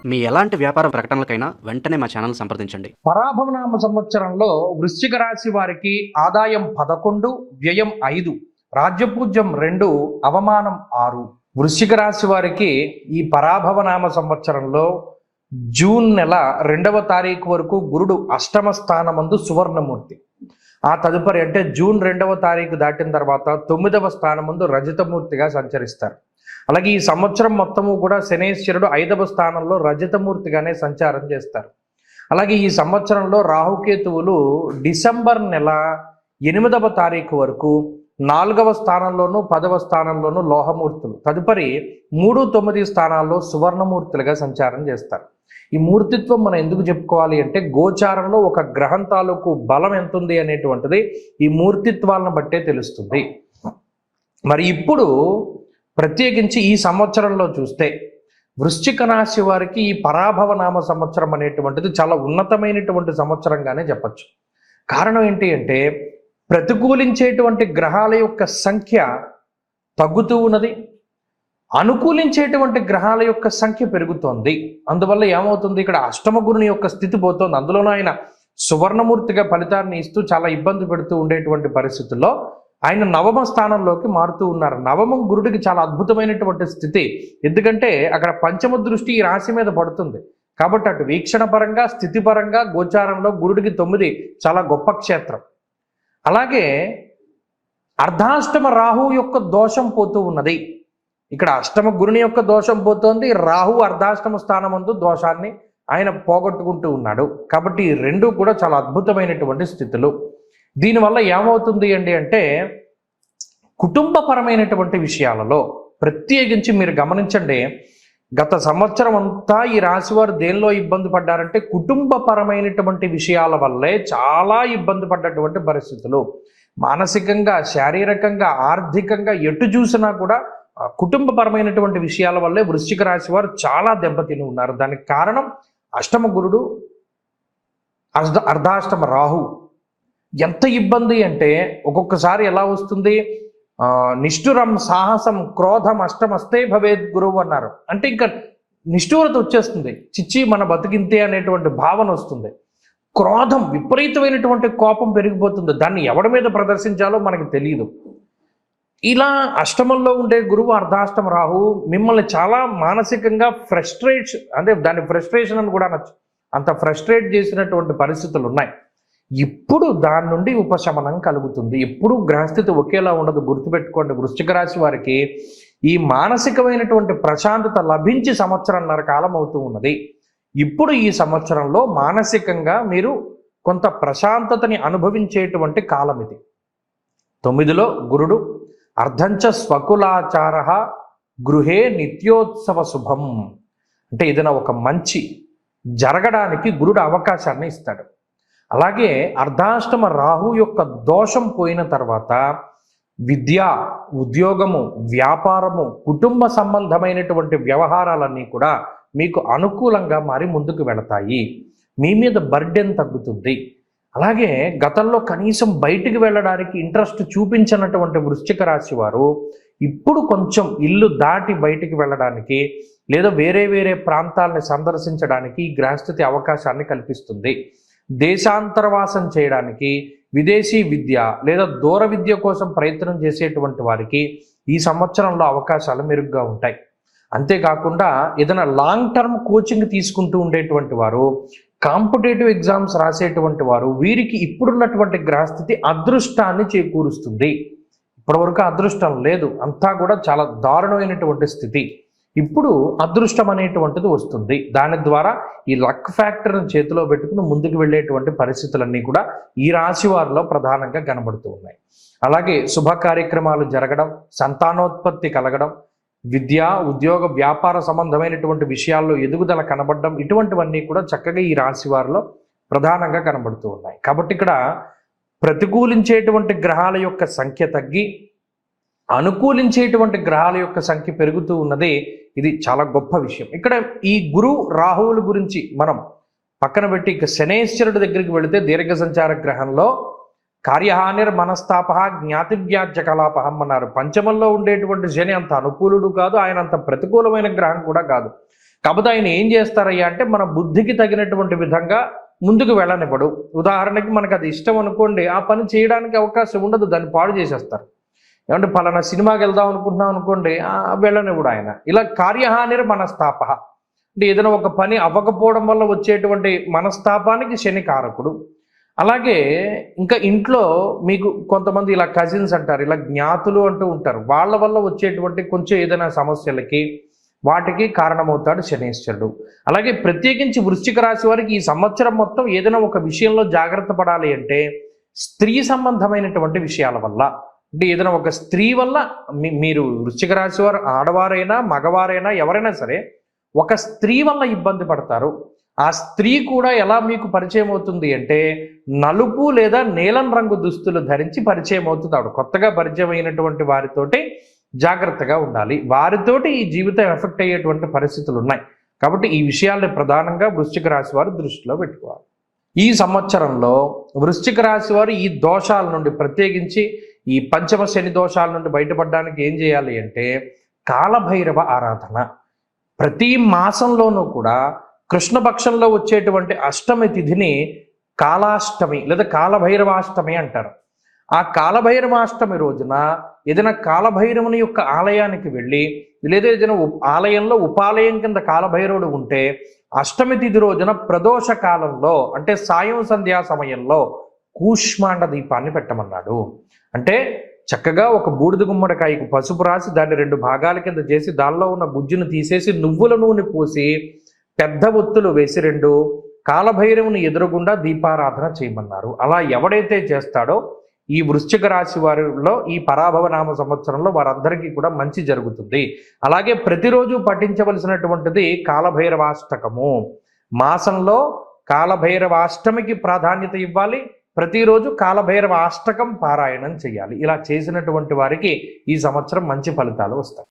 మీ ఎలాంటి వ్యాపార ప్రకటనలకైనా వెంటనే మా ఛానల్ సంప్రదించండి. పరాభవనామ సంవత్సరంలో వృశ్చిక రాశి వారికి ఆదాయం 11, వ్యయం 5, రాజ్యపూజ్యం 2, అవమానం 6. వృశ్చిక రాశి వారికి ఈ పరాభవనామ సంవత్సరంలో జూన్ నెల 2వ తారీఖు వరకు గురుడు అష్టమ స్థానమందు సువర్ణమూర్తి, ఆ తదుపరి అంటే జూన్ 2వ తారీఖు దాటిన తర్వాత 9వ స్థానమందు రజతమూర్తిగా సంచరిస్తారు. అలాగే ఈ సంవత్సరం మొత్తము కూడా శనేశ్వరుడు 5వ స్థానంలో రజతమూర్తిగానే సంచారం చేస్తారు. అలాగే ఈ సంవత్సరంలో రాహుకేతువులు డిసెంబర్ నెల 8వ తారీఖు వరకు 4వ స్థానంలోనూ 10వ స్థానంలోనూ లోహమూర్తులు, తదుపరి 3, 9 స్థానాల్లో సువర్ణమూర్తులుగా సంచారం చేస్తారు. ఈ మూర్తిత్వం మనం ఎందుకు చెప్పుకోవాలి అంటే గోచారంలో ఒక గ్రహం తాలూకు బలం ఎంత ఉంది అనేటువంటిది ఈ మూర్తిత్వాలను బట్టే తెలుస్తుంది. మరి ఇప్పుడు ప్రత్యేకించి ఈ సంవత్సరంలో చూస్తే వృశ్చిక రాశి వారికి ఈ పరాభవనామ సంవత్సరం అనేటువంటిది చాలా ఉన్నతమైనటువంటి సంవత్సరంగానే చెప్పచ్చు. కారణం ఏంటి అంటే ప్రతికూలించేటువంటి గ్రహాల యొక్క సంఖ్య తగ్గుతూ ఉన్నది, అనుకూలించేటువంటి గ్రహాల యొక్క సంఖ్య పెరుగుతోంది. అందువల్ల ఏమవుతుంది, ఇక్కడ అష్టమ గురుని యొక్క స్థితి పోతోంది. అందులోనూ ఆయన సువర్ణమూర్తిగా ఫలితాన్ని ఇస్తూ చాలా ఇబ్బంది పెడుతూ ఉండేటువంటి పరిస్థితుల్లో ఆయన 9వ స్థానంలోకి మారుతూ ఉన్నారు. నవమం గురుడికి చాలా అద్భుతమైనటువంటి స్థితి, ఎందుకంటే అక్కడ పంచమ దృష్టి ఈ రాశి మీద పడుతుంది. కాబట్టి అటు వీక్షణ పరంగా, స్థితి పరంగా గోచారంలో గురుడికి 9 చాలా గొప్ప క్షేత్రం. అలాగే అర్ధాష్టమ రాహు యొక్క దోషం పోతూ ఉన్నది. ఇక్కడ అష్టమ గురుని యొక్క దోషం పోతోంది, రాహు అర్ధాష్టమ స్థానమందు దోషాన్ని ఆయన పోగొట్టుకుంటూ ఉన్నాడు. కాబట్టి ఈ రెండు కూడా చాలా అద్భుతమైనటువంటి స్థితులు. దీనివల్ల ఏమవుతుంది అంటే కుటుంబపరమైనటువంటి విషయాలలో ప్రత్యేకించి మీరు గమనించండి, గత సంవత్సరం అంతా ఈ రాశివారు దేనిలో ఇబ్బంది పడ్డారంటే కుటుంబపరమైనటువంటి విషయాల వల్లే చాలా ఇబ్బంది పడ్డటువంటి పరిస్థితులు. మానసికంగా, శారీరకంగా, ఆర్థికంగా ఎటు చూసినా కూడా కుటుంబపరమైనటువంటి విషయాల వల్లే వృశ్చిక రాశి వారు చాలా దెబ్బతిని ఉన్నారు. దానికి కారణం అష్టమ గురుడు, అర్ధాష్టమ రాహు. ఎంత ఇబ్బంది అంటే ఒక్కొక్కసారి ఎలా వస్తుంది, నిష్ఠురం సాహసం క్రోధం అష్టమస్తే భవేద్ గురువు అన్నారు. అంటే ఇంకా నిష్ఠూరత వచ్చేస్తుంది, చిచ్చి మన బతికింతే అనేటువంటి భావన వస్తుంది. క్రోధం, విపరీతమైనటువంటి కోపం పెరిగిపోతుంది, దాన్ని ఎవడి మీద ప్రదర్శించాలో మనకి తెలియదు. ఇలా అష్టమంలో ఉండే గురువు అర్ధాష్టమ రాహు మిమ్మల్ని చాలా మానసికంగా అంటే దాన్ని ఫ్రస్ట్రేషన్ అని కూడా అనొచ్చు, అంత ఫ్రస్ట్రేట్ చేసినటువంటి పరిస్థితులు ఉన్నాయి. ఇప్పుడు దాని నుండి ఉపశమనం కలుగుతుంది. ఎప్పుడు గ్రహస్థితి ఒకేలా ఉండదు, గుర్తుపెట్టుకోండి. వృశ్చిక రాశి వారికి ఈ మానసికమైనటువంటి ప్రశాంతత లభించి సంవత్సరంన్నర కాలం అవుతూ ఉన్నది. ఇప్పుడు ఈ సంవత్సరంలో మానసికంగా మీరు కొంత ప్రశాంతతని అనుభవించేటువంటి కాలం ఇది. 9లో గురుడు, అర్ధంచ స్వకులాచార గృహే నిత్యోత్సవ శుభం. అంటే ఏదైనా ఒక మంచి జరగడానికి గురుడు అవకాశాన్ని ఇస్తాడు. అలాగే అర్ధాష్టమ రాహు యొక్క దోషం పోయిన తర్వాత విద్య, ఉద్యోగము, వ్యాపారము, కుటుంబ సంబంధమైనటువంటి వ్యవహారాలన్నీ కూడా మీకు అనుకూలంగా మారి ముందుకు వెళతాయి. మీ మీద బర్డెన్ తగ్గుతుంది. అలాగే గతంలో కనీసం బయటికి వెళ్ళడానికి ఇంట్రెస్ట్ చూపించినటువంటి వృశ్చిక రాశి వారు ఇప్పుడు కొంచెం ఇల్లు దాటి బయటికి వెళ్ళడానికి లేదా వేరే వేరే ప్రాంతాలని సందర్శించడానికి ఈ గ్రహస్థితి అవకాశాన్ని కల్పిస్తుంది. దేశాంతరవాసం చేయడానికి, విదేశీ విద్య లేదా దూర విద్య కోసం ప్రయత్నం చేసేటువంటి వారికి ఈ సంవత్సరంలో అవకాశాలు మెరుగ్గా ఉంటాయి. అంతేకాకుండా ఏదైనా లాంగ్ టర్మ్ కోచింగ్ తీసుకుంటూ ఉండేటువంటి వారు, కాంపిటేటివ్ ఎగ్జామ్స్ రాసేటువంటి వారు, వీరికి ఇప్పుడున్నటువంటి గ్రహస్థితి అదృష్టాన్ని చేకూరుస్తుంది. ఇప్పటివరకు అదృష్టం లేదు, అంతా కూడా చాలా దారుణమైనటువంటి స్థితి. ఇప్పుడు అదృష్టం అనేటువంటిది వస్తుంది. దాని ద్వారా ఈ లక్ ఫ్యాక్టర్ని చేతిలో పెట్టుకుని ముందుకు వెళ్ళేటువంటి పరిస్థితులన్నీ కూడా ఈ రాశి వారిలో ప్రధానంగా కనబడుతూ ఉన్నాయి. అలాగే శుభ కార్యక్రమాలు జరగడం, సంతానోత్పత్తి కలగడం, విద్య, ఉద్యోగ, వ్యాపార సంబంధమైనటువంటి విషయాల్లో ఎదుగుదల కనబడడం, ఇటువంటివన్నీ కూడా చక్కగా ఈ రాశి వారిలో ప్రధానంగా కనబడుతూ ఉన్నాయి. కాబట్టి ఇక్కడ ప్రతికూలించేటువంటి గ్రహాల యొక్క సంఖ్య తగ్గి అనుకూలించేటువంటి గ్రహాల యొక్క సంఖ్య పెరుగుతూ ఉన్నది. ఇది చాలా గొప్ప విషయం. ఇక్కడ ఈ గురు రాహువుల గురించి మనం పక్కన పెట్టి ఇక శనేశ్వరుడి దగ్గరికి వెళితే దీర్ఘ సంచార గ్రహంలో కార్యహానిర్ మనస్తాప జ్ఞాతివ్యాజ్య కలాపహం అన్నారు. పంచమంలో ఉండేటువంటి శని అంత అనుకూలుడు కాదు, ఆయన అంత ప్రతికూలమైన గ్రహం కూడా కాదు. కాకపోతే ఆయన ఏం చేస్తారయ్యా అంటే మన బుద్ధికి తగినటువంటి విధంగా ముందుకు వెళ్ళనివ్వడు. ఉదాహరణకి మనకు అది ఇష్టం అనుకోండి, ఆ పని చేయడానికి అవకాశం ఉండదు, దాన్ని పాడు చేసేస్తారు. ఏమంటే పలానా సినిమాకి వెళ్దాం అనుకుంటున్నాం అనుకోండి, వెళ్ళనివ్వడు ఆయన. ఇలా కార్యహానిర్ మనస్తాప అంటే ఏదైనా ఒక పని అవ్వకపోవడం వల్ల వచ్చేటువంటి మనస్తాపానికి శని కారకుడు. అలాగే ఇంకా ఇంట్లో మీకు కొంతమంది ఇలా కజిన్స్ అంటారు, ఇలా జ్ఞాతులు అంటూ ఉంటారు, వాళ్ళ వల్ల వచ్చేటువంటి కొంచెం ఏదైనా సమస్యలకి వాటికి కారణమవుతాడు శనీశ్వరుడు. అలాగే ప్రత్యేకించి వృశ్చిక రాశి వారికి ఈ సంవత్సరం మొత్తం ఏదైనా ఒక విషయంలో జాగ్రత్త పడాలి అంటే స్త్రీ సంబంధమైనటువంటి విషయాల వల్ల, అంటే ఏదైనా ఒక స్త్రీ వల్ల మీరు వృశ్చిక రాశి వారు ఆడవారైనా మగవారైనా ఎవరైనా సరే ఒక స్త్రీ వల్ల ఇబ్బంది పడతారు. ఆ స్త్రీ కూడా ఎలా మీకు పరిచయం అవుతుంది అంటే నలుపు లేదా నీలం రంగు దుస్తులు ధరించి పరిచయం అవుతుంది. ఆవిడ కొత్తగా పరిచయం అయినటువంటి వారితోటి జాగ్రత్తగా ఉండాలి. వారితోటి ఈ జీవితం ఎఫెక్ట్ అయ్యేటువంటి పరిస్థితులు ఉన్నాయి. కాబట్టి ఈ విషయాల్ని ప్రధానంగా వృశ్చిక రాశి వారు దృష్టిలో పెట్టుకోవాలి. ఈ సంవత్సరంలో వృశ్చిక రాశి వారు ఈ దోషాల నుండి, ప్రత్యేకించి ఈ పంచమ శని దోషాల నుండి బయటపడడానికి ఏం చేయాలి అంటే కాలభైరవ ఆరాధన. ప్రతి మాసంలోనూ కూడా కృష్ణపక్షంలో వచ్చేటువంటి అష్టమి తిథిని కాలాష్టమి లేదా కాలభైరవాష్టమి అంటారు. ఆ కాలభైరవాష్టమి రోజున ఏదైనా కాలభైరవుని యొక్క ఆలయానికి వెళ్ళి, లేదా ఏదైనా ఆలయంలో ఉపాలయం కింద కాలభైరవుడు ఉంటే అష్టమి తిథి రోజున ప్రదోష కాలంలో అంటే సాయం సంధ్యా సమయంలో కూష్మాండ దీపాన్ని పెట్టమన్నాడు. అంటే చక్కగా ఒక బూడిద గుమ్మడికాయకు పసుపు రాసి దాన్ని 2 భాగాల కింద చేసి దానిలో ఉన్న గుజ్జును తీసేసి నువ్వుల నూనె పోసి పెద్ద ఒత్తులు వేసి 2 కాలభైరవుని ఎదురుగుండా దీపారాధన చేయమన్నారు. అలా ఎవడైతే చేస్తాడో ఈ వృశ్చిక రాశి వారిలో ఈ పరాభవ నామ సంవత్సరంలో వారందరికీ కూడా మంచి జరుగుతుంది. అలాగే ప్రతిరోజు పఠించవలసినటువంటిది కాలభైరవాష్టకము. మాసంలో కాలభైరవాష్టమికి ప్రాధాన్యత ఇవ్వాలి. ప్రతిరోజు కాలభైరవ అష్టకం పారాయణం చేయాలి. ఇలా చేసినటువంటి వారికి ఈ సంవత్సరం మంచి ఫలితాలు వస్తాయి.